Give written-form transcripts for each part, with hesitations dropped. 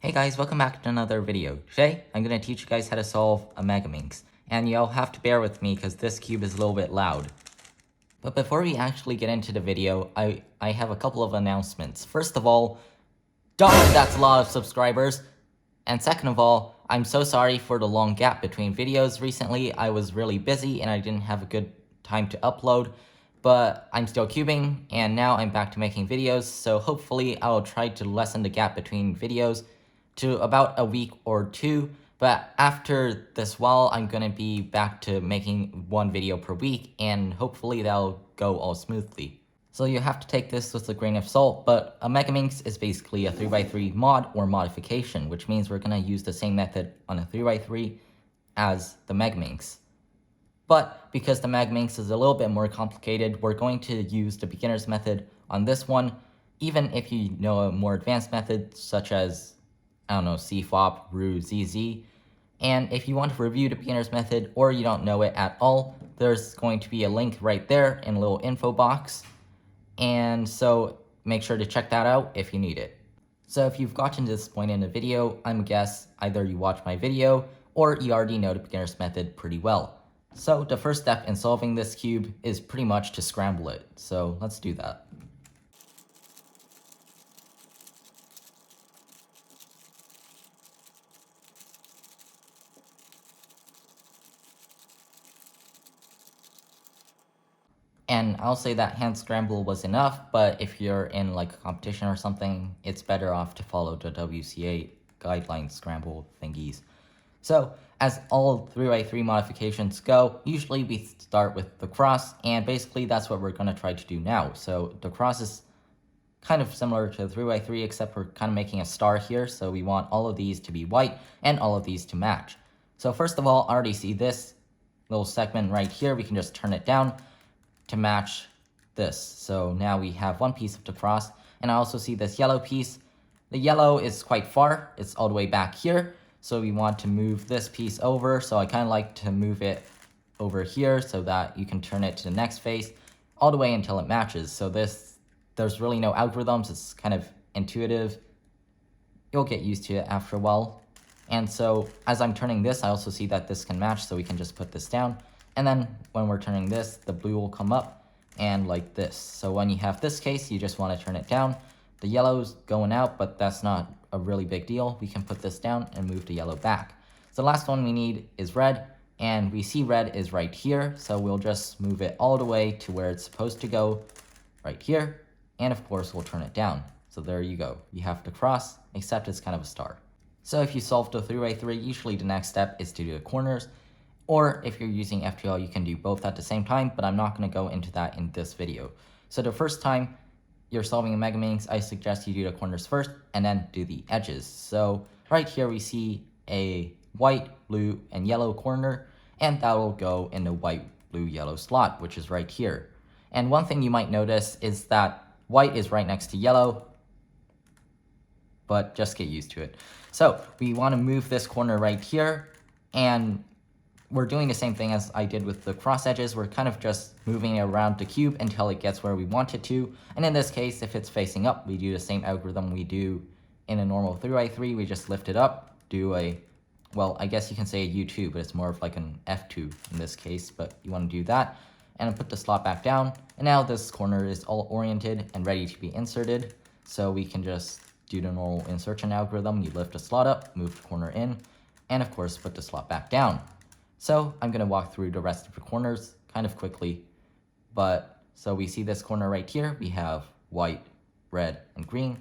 Hey guys, welcome back to another video. Today, I'm going to teach you guys how to solve a Megaminx, and you'll have to bear with me because this cube is a little bit loud. But before we actually get into the video, I have a couple of announcements. First of all, darn, that's a lot of subscribers! And second of all, I'm so sorry for the long gap between videos recently. I was really busy and I didn't have a good time to upload. But I'm still cubing, and now I'm back to making videos, so hopefully I'll try to lessen the gap between videos to about a week or two, but after this while, I'm gonna be back to making one video per week, and hopefully that'll go all smoothly. So you have to take this with a grain of salt, but a Megaminx is basically a 3x3 mod or modification, which means we're gonna use the same method on a 3x3 as the Megaminx. But because the Megaminx is a little bit more complicated, we're going to use the beginner's method on this one, even if you know a more advanced method such as, I don't know, CFOP, RU, ZZ. And if you want to review the beginner's method or you don't know it at all, there's going to be a link right there in a little info box. And so make sure to check that out if you need it. So if you've gotten to this point in the video, I'm guess either you watched my video or you already know the beginner's method pretty well. So the first step in solving this cube is pretty much to scramble it. So let's do that. And I'll say that hand scramble was enough, but if you're in like a competition or something, it's better off to follow the WCA guideline scramble thingies. So, as all 3x3 modifications go, usually we start with the cross, and basically that's what we're going to try to do now. So, the cross is kind of similar to 3x3, except we're kind of making a star here, so we want all of these to be white, and all of these to match. So first of all, I already see this little segment right here. We can just turn it down to match this. So now we have one piece of the cross, and I also see this yellow piece. The yellow is quite far, it's all the way back here, so we want to move this piece over. So I kind of like to move it over here so that you can turn it to the next face all the way until it matches. So there's really no algorithms, it's kind of intuitive. You'll get used to it after a while. And so as I'm turning this, I also see that this can match, so we can just put this down. And then when we're turning this, the blue will come up and like this. So when you have this case, you just want to turn it down. The yellow's going out, but that's not a really big deal. We can put this down and move the yellow back. So the last one we need is red, and we see red is right here. So we'll just move it all the way to where it's supposed to go, right here. And of course, we'll turn it down. So there you go. You have the cross, except it's kind of a star. So if you solve the 3x3, usually the next step is to do the corners. Or if you're using FTL, you can do both at the same time, but I'm not going to go into that in this video. So the first time you're solving a Megaminx, I suggest you do the corners first and then do the edges. So right here we see a white, blue, and yellow corner, and that will go in the white, blue, yellow slot, which is right here. And one thing you might notice is that white is right next to yellow, but just get used to it. So we want to move this corner right here, and we're doing the same thing as I did with the cross edges. We're kind of just moving it around the cube until it gets where we want it to. And in this case, if it's facing up, we do the same algorithm we do in a normal 3x3. We just lift it up, do a, well, I guess you can say a U2, but it's more of like an F2 in this case, but you want to do that. And put the slot back down. And now this corner is all oriented and ready to be inserted. So we can just do the normal insertion algorithm. You lift the slot up, move the corner in, and of course, put the slot back down. So I'm going to walk through the rest of the corners kind of quickly. But so we see this corner right here. We have white, red, and green.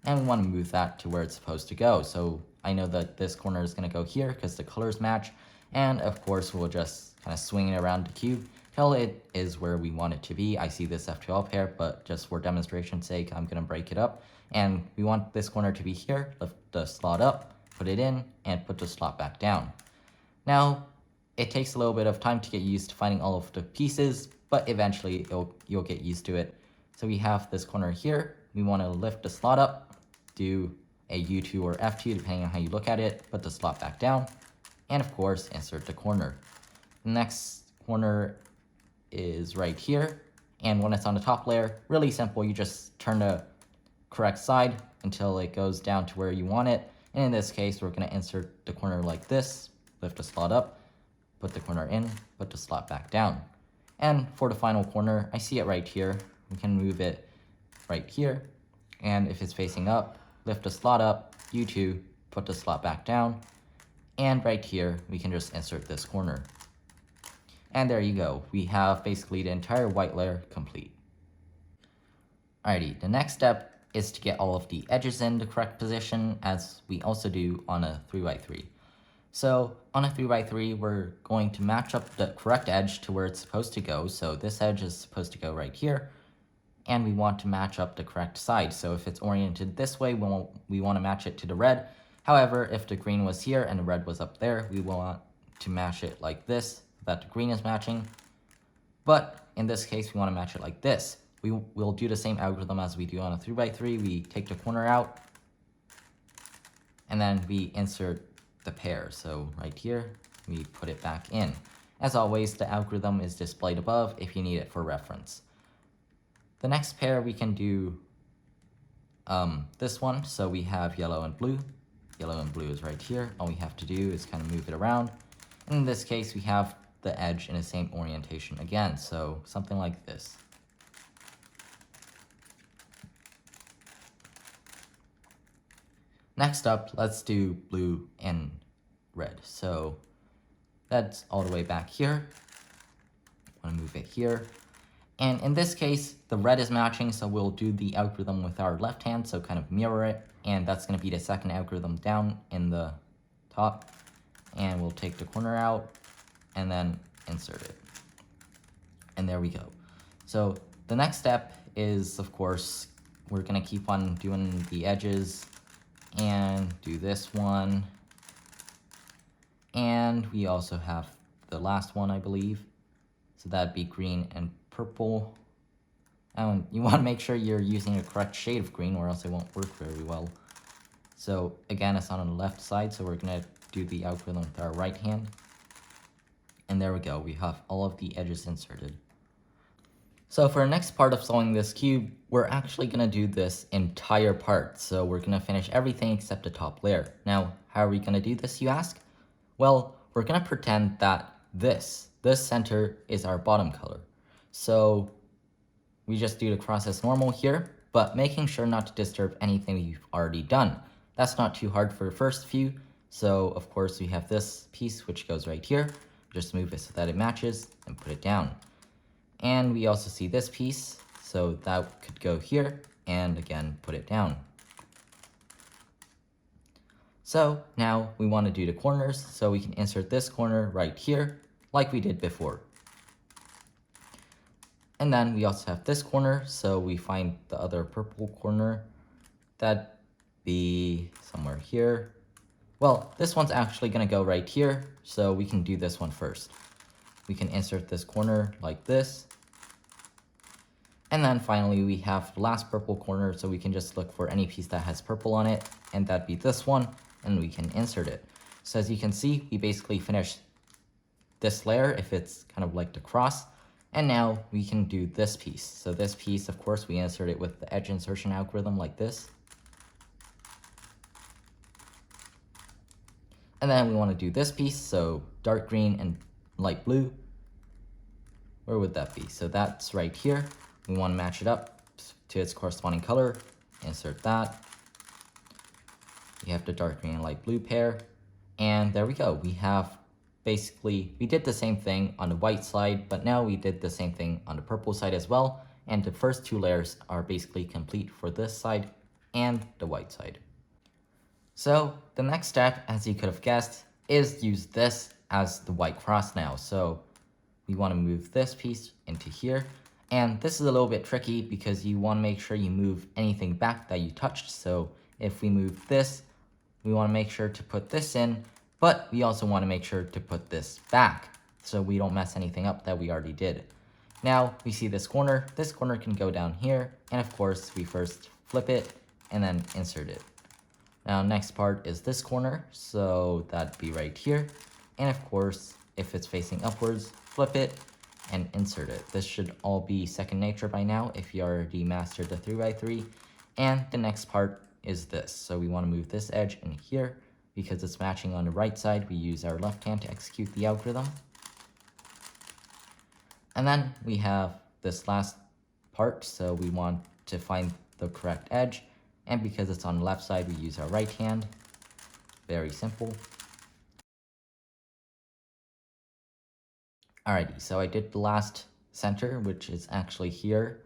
And we want to move that to where it's supposed to go. So I know that this corner is going to go here because the colors match. And of course, we'll just kind of swing it around the cube till it is where we want it to be. I see this F12 pair, but just for demonstration's sake, I'm going to break it up. And we want this corner to be here. Lift the slot up, put it in, and put the slot back down. Now, it takes a little bit of time to get used to finding all of the pieces, but eventually you'll get used to it. So we have this corner here. We want to lift the slot up, do a U2 or F2 depending on how you look at it, put the slot back down, and of course insert the corner. The next corner is right here, and when it's on the top layer, really simple. You just turn the correct side until it goes down to where you want it, And in this case, we're going to insert the corner like this, lift the slot up, put the corner in, put the slot back down. And for the final corner, I see it right here. We can move it right here. And if it's facing up, lift the slot up, U2, put the slot back down. And right here, we can just insert this corner. And there you go. We have basically the entire white layer complete. Alrighty, the next step is to get all of the edges in the correct position, as we also do on a 3x3. So on a 3x3, we're going to match up the correct edge to where it's supposed to go. So this edge is supposed to go right here, and we want to match up the correct side. So if it's oriented this way, we want to match it to the red. However, if the green was here and the red was up there, we want to match it like this, that the green is matching. But in this case, we want to match it like this. We'll do the same algorithm as we do on a 3x3. We take the corner out, and then we insert the pair. So right here, we put it back in. As always, the algorithm is displayed above if you need it for reference. The next pair we can do this one. So we have yellow and blue. Yellow and blue is right here. All we have to do is kind of move it around. And in this case, we have the edge in the same orientation again. So something like this. Next up, let's do blue and red. So that's all the way back here. I'm gonna move it here. And in this case, the red is matching, so we'll do the algorithm with our left hand, so kind of mirror it. And that's gonna be the second algorithm down in the top. And we'll take the corner out and then insert it. And there we go. So the next step is, of course, we're gonna keep on doing the edges and do this one. And we also have the last one, I believe. So that'd be green and purple. And you want to make sure you're using the correct shade of green, or else it won't work very well. So again, it's on the left side, so we're gonna do the algorithm with our right hand. And there we go, we have all of the edges inserted. So for our next part of solving this cube, we're actually going to do this entire part. So we're going to finish everything except the top layer. Now, how are we going to do this, you ask? Well, we're going to pretend that this center is our bottom color. So we just do the cross as normal here, but making sure not to disturb anything we've already done. That's not too hard for the first few. So of course we have this piece which goes right here. Just move it so that it matches and put it down. And we also see this piece, so that could go here, and again, put it down. So now we want to do the corners, so we can insert this corner right here, like we did before. And then we also have this corner, so we find the other purple corner. That'd be somewhere here. Well, this one's actually going to go right here, so we can do this one first. We can insert this corner like this. And then finally we have the last purple corner, so we can just look for any piece that has purple on it, and that'd be this one, and we can insert it. So as you can see, we basically finished this layer if it's kind of like the cross, and now we can do this piece. So this piece, of course, we insert it with the edge insertion algorithm like this. And then we want to do this piece, so dark green and light blue. Where would that be? So that's right here. We want to match it up to its corresponding color. Insert that. We have the dark green and light blue pair. And there we go. We have basically, we did the same thing on the white side, but now we did the same thing on the purple side as well. And the first two layers are basically complete for this side and the white side. So the next step, as you could have guessed, is use this as the white cross now. So we want to move this piece into here. And this is a little bit tricky because you want to make sure you move anything back that you touched. So if we move this, we want to make sure to put this in, but we also want to make sure to put this back so we don't mess anything up that we already did. Now we see this corner can go down here. And of course we first flip it and then insert it. Now next part is this corner, so that'd be right here. And of course, if it's facing upwards, flip it and insert it. This should all be second nature by now if you already mastered the 3x3. And the next part is this. So we want to move this edge in here. Because it's matching on the right side, we use our left hand to execute the algorithm. And then we have this last part, so we want to find the correct edge. And because it's on the left side, we use our right hand. Very simple. Alrighty, so I did the last center, which is actually here.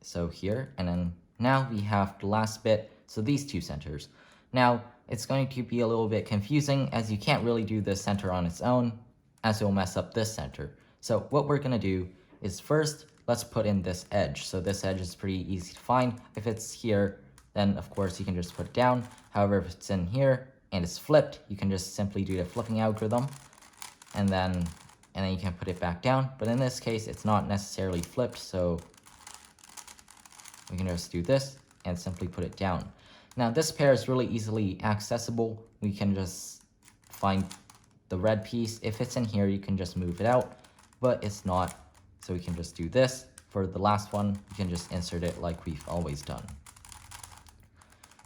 So here, and then now we have the last bit, so these two centers. Now, it's going to be a little bit confusing as you can't really do this center on its own, as it will mess up this center. So what we're going to do is first, let's put in this edge. So this edge is pretty easy to find. If it's here, then of course you can just put it down. However, if it's in here and it's flipped, you can just simply do the flipping algorithm, and then you can put it back down. But in this case, it's not necessarily flipped, so we can just do this and simply put it down. Now this pair is really easily accessible. We can just find the red piece. If it's in here, you can just move it out, but it's not. So we can just do this. For the last one, you can just insert it like we've always done.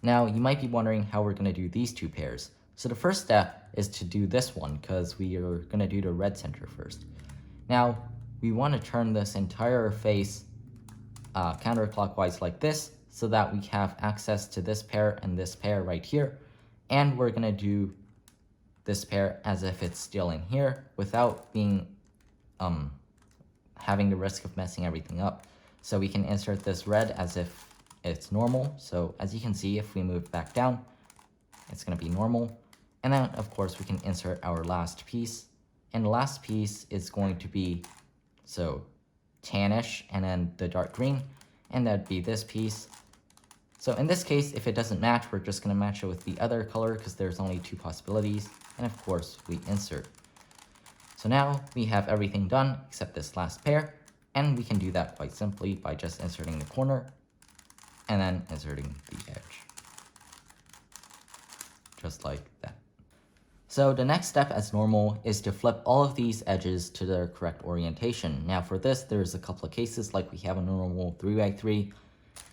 Now you might be wondering how we're going to do these two pairs. So the first step is to do this one because we are going to do the red center first. Now we want to turn this entire face counterclockwise like this, so that we have access to this pair and this pair right here. And we're gonna do this pair as if it's still in here without being, having the risk of messing everything up. So we can insert this red as if it's normal. So as you can see, if we move back down, it's gonna be normal. And then of course we can insert our last piece. And the last piece is going to be, so tannish and then the dark green, and that'd be this piece. So in this case, if it doesn't match, we're just going to match it with the other color because there's only two possibilities. And of course, we insert. So now we have everything done except this last pair. And we can do that quite simply by just inserting the corner and then inserting the edge. Just like that. So the next step, as normal, is to flip all of these edges to their correct orientation. Now for this, there's a couple of cases, like we have a normal 3x3.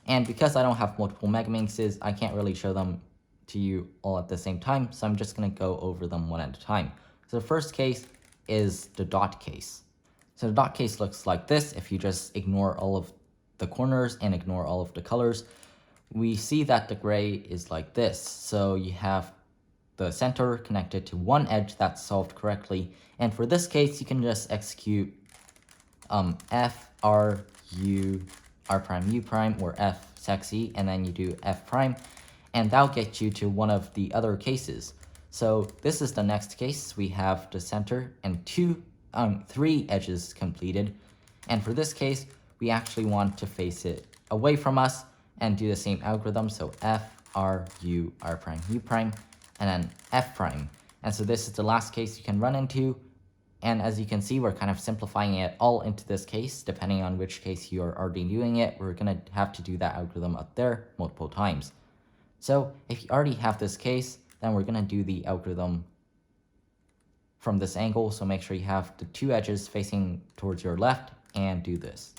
And because I don't have multiple Megaminxes, I can't really show them to you all at the same time, so I'm just going to go over them one at a time. So the first case is the dot case. So the dot case looks like this. If you just ignore all of the corners and ignore all of the colors, we see that the gray is like this. So you have the center connected to one edge that's solved correctly. And for this case, you can just execute F, R, U, R prime, U prime, or F sexy, and then you do F prime, and that'll get you to one of the other cases. So this is the next case. We have the center and three edges completed. And for this case, we actually want to face it away from us and do the same algorithm. So F, R, U, R prime, U prime, and then F prime. And so this is the last case you can run into. And as you can see, we're kind of simplifying it all into this case. Depending on which case you're already doing it, we're going to have to do that algorithm up there multiple times. So if you already have this case, then we're going to do the algorithm from this angle. So make sure you have the two edges facing towards your left and do this.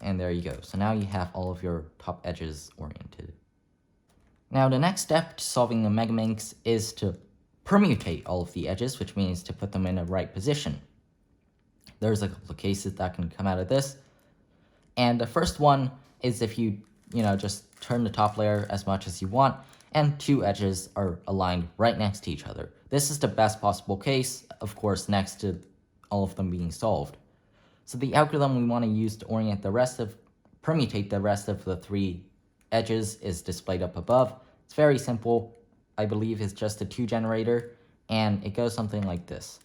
And there you go. So now you have all of your top edges oriented. Now the next step to solving the Megaminx is to permutate all of the edges, which means to put them in a right position. There's a couple of cases that can come out of this. And the first one is if you just turn the top layer as much as you want, and two edges are aligned right next to each other. This is the best possible case, of course, next to all of them being solved. So the algorithm we want to use to orient permutate the rest of the three edges is displayed up above. It's very simple. I believe it's just a 2 generator, and it goes something like this.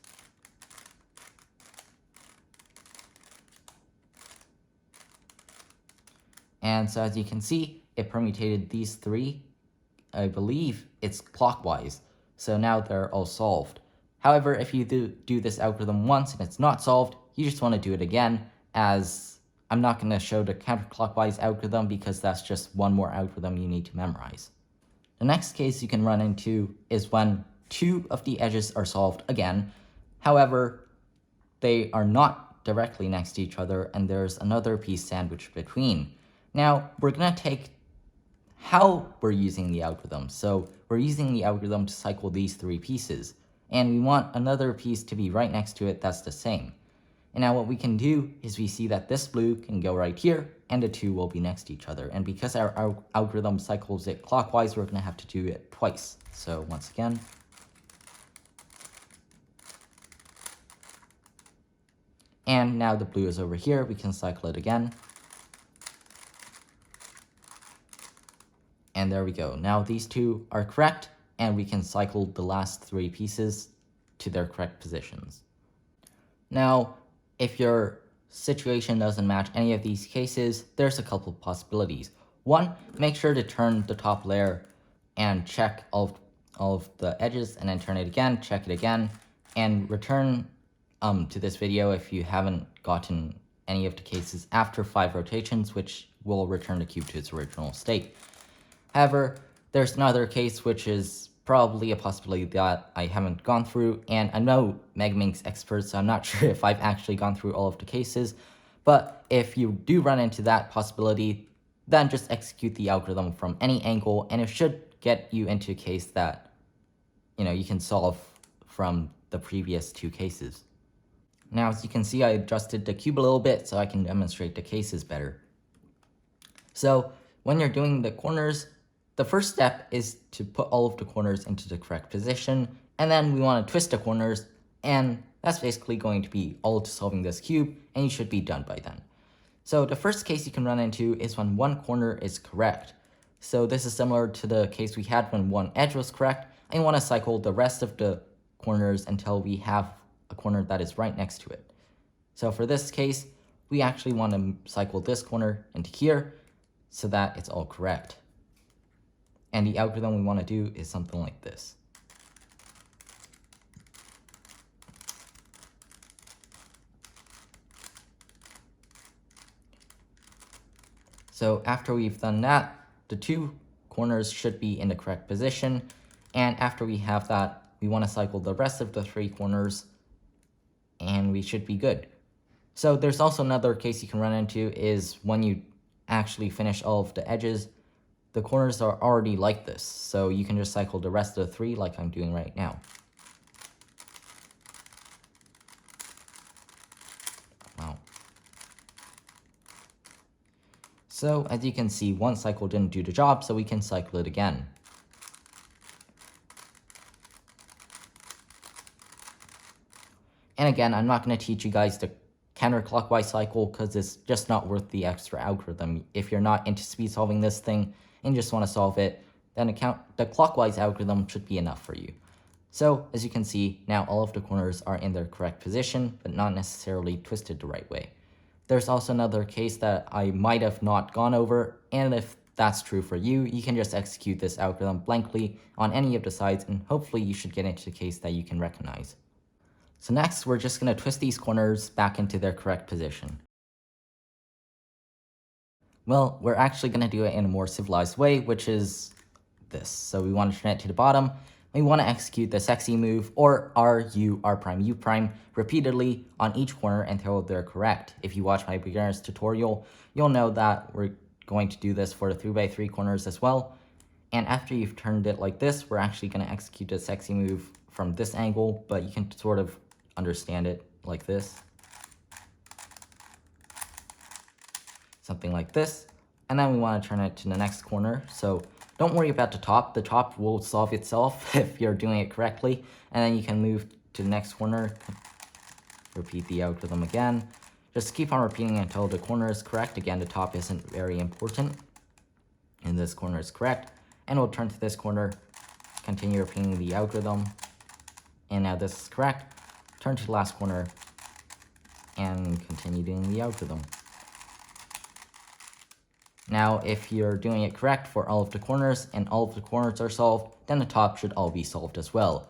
And so as you can see, it permutated these three. I believe it's clockwise. So now they're all solved. However, if you do this algorithm once and it's not solved, you just want to do it again, as I'm not going to show the counterclockwise algorithm because that's just one more algorithm you need to memorize. The next case you can run into is when two of the edges are solved again. However, they are not directly next to each other and there's another piece sandwiched between. Now, we're going to take how we're using the algorithm. So we're using the algorithm to cycle these 3 pieces, and we want another piece to be right next to it that's the same. And now what we can do is we see that this blue can go right here, and the 2 will be next to each other. And because our algorithm cycles it clockwise, we're going to have to do it twice. So once again, and now the blue is over here, we can cycle it again. And there we go. Now these 2 are correct, and we can cycle the last 3 pieces to their correct positions. Now, if your situation doesn't match any of these cases, there's a couple of possibilities. One, make sure to turn the top layer and check all of the edges, and then turn it again, check it again, and return to this video if you haven't gotten any of the cases after 5 rotations, which will return the cube to its original state. However, there's another case which is probably a possibility that I haven't gone through, and I'm no Megaminx expert, so I'm not sure if I've actually gone through all of the cases, but if you do run into that possibility, then just execute the algorithm from any angle, and it should get you into a case that, you can solve from the previous 2 cases. Now, as you can see, I adjusted the cube a little bit so I can demonstrate the cases better. So when you're doing the corners, the first step is to put all of the corners into the correct position, and then we want to twist the corners, and that's basically going to be all to solving this cube, and you should be done by then. So the first case you can run into is when one corner is correct. So this is similar to the case we had when one edge was correct, and you want to cycle the rest of the corners until we have a corner that is right next to it. So for this case, we actually want to cycle this corner into here so that it's all correct. And the algorithm we want to do is something like this. So after we've done that, the 2 corners should be in the correct position. And after we have that, we want to cycle the rest of the 3 corners, and we should be good. So there's also another case you can run into is when you actually finish all of the edges, the corners are already like this, so you can just cycle the rest of the 3 like I'm doing right now. Wow. So as you can see, one cycle didn't do the job, so we can cycle it again. And again, I'm not going to teach you guys the counterclockwise cycle because it's just not worth the extra algorithm. If you're not into speed solving this thing and just want to solve it, then the clockwise algorithm should be enough for you. So as you can see, now all of the corners are in their correct position, but not necessarily twisted the right way. There's also another case that I might have not gone over, and if that's true for you, you can just execute this algorithm blankly on any of the sides, and hopefully you should get into a case that you can recognize. So next, we're just going to twist these corners back into their correct position. Well, we're actually going to do it in a more civilized way, which is this. So we want to turn it to the bottom. We want to execute the sexy move, or R, U, R prime, U prime, repeatedly on each corner until they're correct. If you watch my beginner's tutorial, you'll know that we're going to do this for the 3x3 corners as well. And after you've turned it like this, we're actually going to execute the sexy move from this angle, but you can sort of understand it like this. Something like this. And then we want to turn it to the next corner. So don't worry about the top. The top will solve itself if you're doing it correctly. And then you can move to the next corner. Repeat the algorithm again. Just keep on repeating until the corner is correct. Again, the top isn't very important. And this corner is correct. And we'll turn to this corner, continue repeating the algorithm. And now this is correct. Turn to the last corner and continue doing the algorithm. Now, if you're doing it correct for all of the corners and all of the corners are solved, then the top should all be solved as well.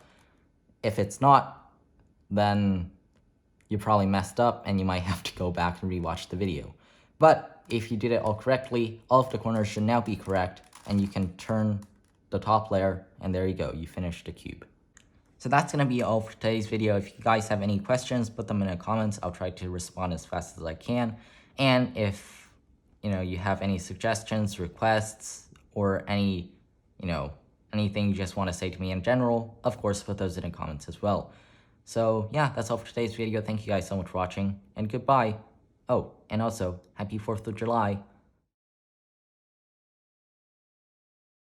If it's not, then you probably messed up and you might have to go back and rewatch the video. But if you did it all correctly, all of the corners should now be correct, and you can turn the top layer, and there you go, you finished the cube. So that's going to be all for today's video. If you guys have any questions, put them in the comments. I'll try to respond as fast as I can. And if you have any suggestions, requests, or any, anything you just want to say to me in general, of course, put those in the comments as well. So yeah, that's all for today's video. Thank you guys so much for watching, and goodbye. Oh, and also, happy 4th of July.